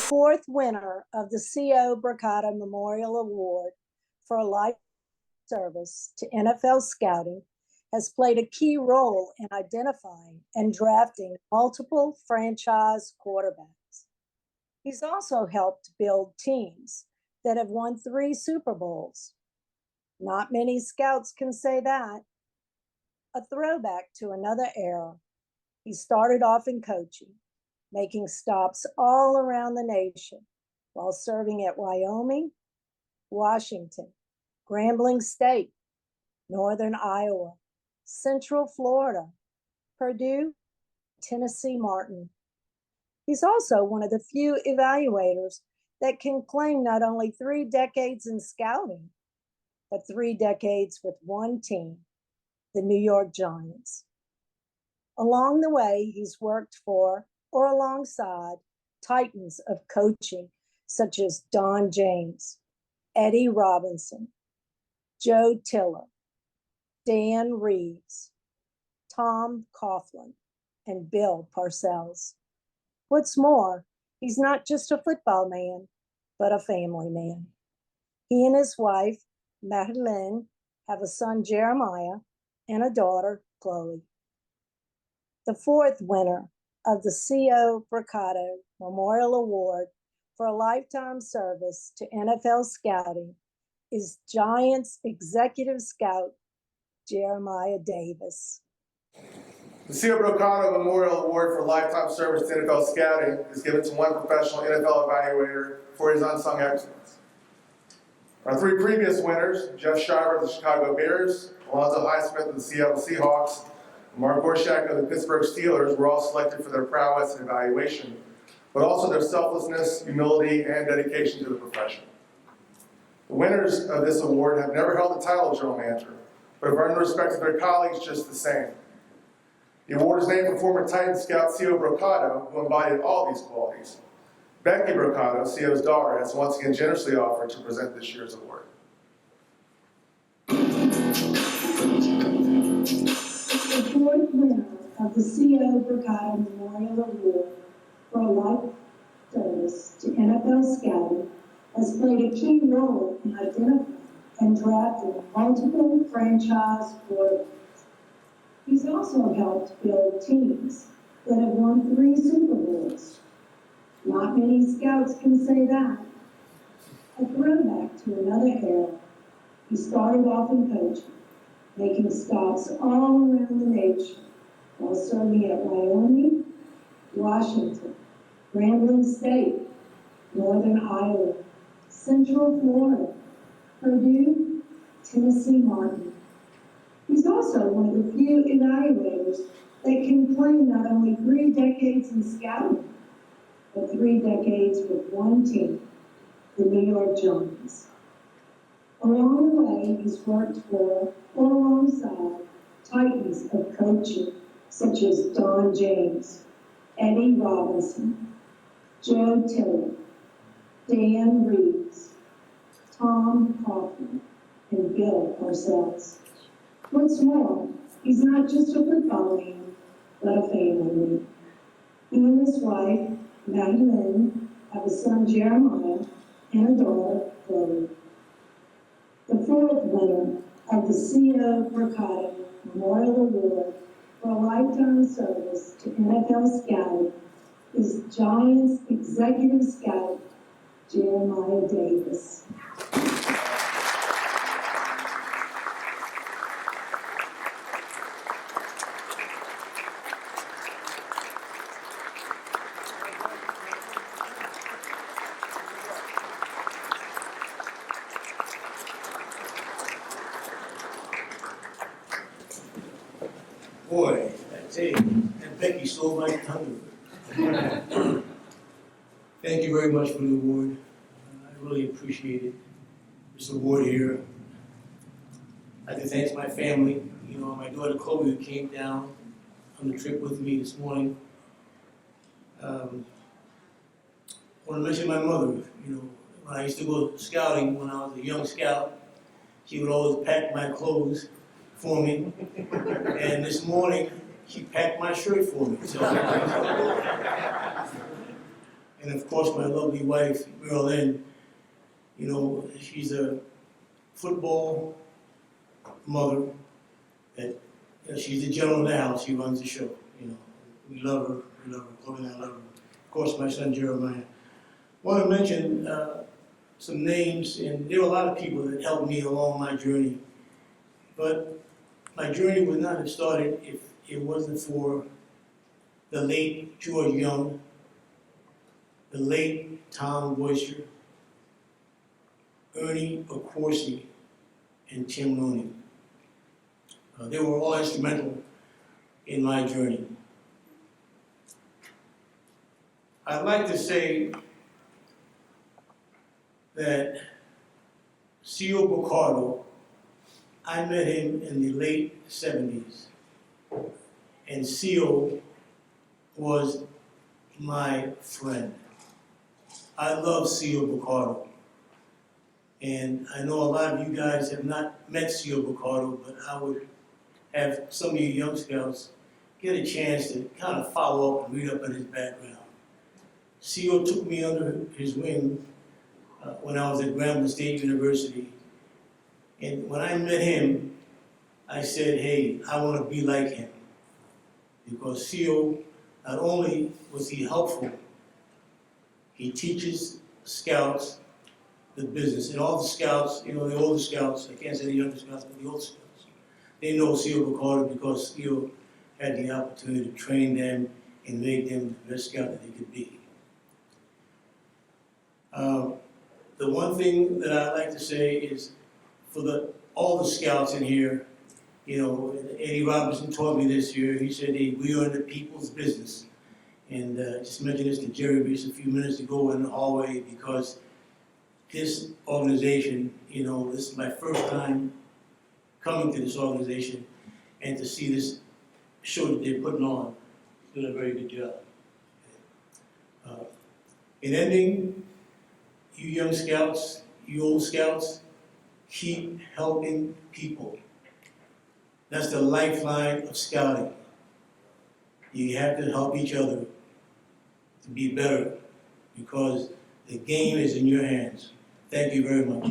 fourth winner of the C.O. Brocato Memorial Award for a life service to NFL scouting, has played a key role in identifying and drafting multiple franchise quarterbacks. He's also helped build teams that have won 3 Super Bowls. Not many scouts can say that. A throwback to another era, he started off in coaching, making stops all around the nation while serving at Wyoming, Washington, Grambling State, Northern Iowa, Central Florida, Purdue, Tennessee-Martin. He's also one of the few evaluators that can claim not only 3 decades in scouting, but 3 decades with one team, the New York Giants. Along the way, he's worked for or alongside titans of coaching such as Don James, Eddie Robinson, Joe Tiller, Dan Reeves, Tom Coughlin, and Bill Parcells. What's more, he's not just a football man, but a family man. He and his wife, Marilyn, have a son, Jeremiah, and a daughter, Chloe. The fourth winner of the C.O. Brocato Memorial Award for a lifetime service to NFL scouting is Giants executive scout Jeremiah Davis. The C.O. Brocato Memorial Award for lifetime service to NFL scouting is given to one professional NFL evaluator for his unsung excellence. Our 3 previous winners, Jeff Shiver of the Chicago Bears, Alonzo Highsmith of the Seattle Seahawks, and Mark Gorshak of the Pittsburgh Steelers, were all selected for their prowess in evaluation, but also their selflessness, humility, and dedication to the profession. The winners of this award have never held the title of general manager, but have earned the respect of their colleagues just the same. The award is named for former Titan scout C.O. Brocato, who embodied all these qualities. Becky Brocato, C.O.'s daughter, has once again generously offered to present this year's award. The fourth winner of the C.O. Brocato Memorial Award for a life service to NFL scouting has played a key role in identifying and drafting multiple franchise quarterbacks. He's also helped build teams that have won 3 Super Bowls. Not many scouts can say that. A throwback to another era, he started off in coaching, making stops all around the nation while serving at Wyoming, Washington, Grambling State, Northern Iowa, Central Florida, Purdue, Tennessee-Martin. He's also one of the few evaluators that can claim not only 3 decades in scouting, but 3 decades with one team, the New York Giants. Along the way, he's worked for or alongside titans of coaching such as Don James, Eddie Robinson, Joe Tiller, Dan Reeves, Tom Coughlin, and Bill Parcells. What's more, he's not just a football man, but a family man. He and his wife, Marilyn, have a son, Jeremiah, and a daughter, Chloe. The fourth winner of the C.O. Brocato Memorial Award for a lifetime service to NFL scouting is Giants executive scout Jeremiah Davis. Boy, I tell you, and Becky stole my thunder. Thank you very much for the award. I really appreciate it. This award here. I'd like to thank my family. You know, my daughter Chloe, who came down on the trip with me this morning. I want to mention my mother. You know, when I used to go scouting when I was a young scout, she would always pack my clothes for me. And this morning, she packed my shirt for me. So, and and of course my lovely wife, Marilyn. You know, she's a football mother. That, you know, she's the general of the house. She runs the show. You know, we love her. We love her. Chloe and I love her. Of course, my son Jeremiah. I want to mention some names, and there were a lot of people that helped me along my journey. But my journey would not have started if it wasn't for the late George Young, the late Tom Boyster, Ernie Accorsi, and Tim Looney. They were all instrumental in my journey. I'd like to say that C.O. Brocato, I met him in the late 70s, and C.O. was my friend. I love C.O. Brocato, and I know a lot of you guys have not met C.O. Brocato, but I would have some of you young scouts get a chance to kind of follow up and read up on his background. C.O. took me under his wing when I was at Grambling State University. And when I met him, I said, hey, I want to be like him. Because C.O., not only was he helpful, he teaches scouts the business. And all the scouts, you know, the older scouts, I can't say the younger scouts, but the older scouts, they know C.O. Brocato because C.O. had the opportunity to train them and make them the best scout that they could be. The one thing that I'd like to say is for all the scouts in here, you know, Eddie Robinson taught me this year. He said, hey, we are in the people's business. And just mentioned this to Jerry Reeves a few minutes ago in the hallway because this organization, you know, this is my first time coming to this organization and to see this show that they're putting on. Doing a very good job. In ending, you young scouts, you old scouts, keep helping people. That's the lifeline of scouting. You have to help each other to be better because the game is in your hands. Thank you very much.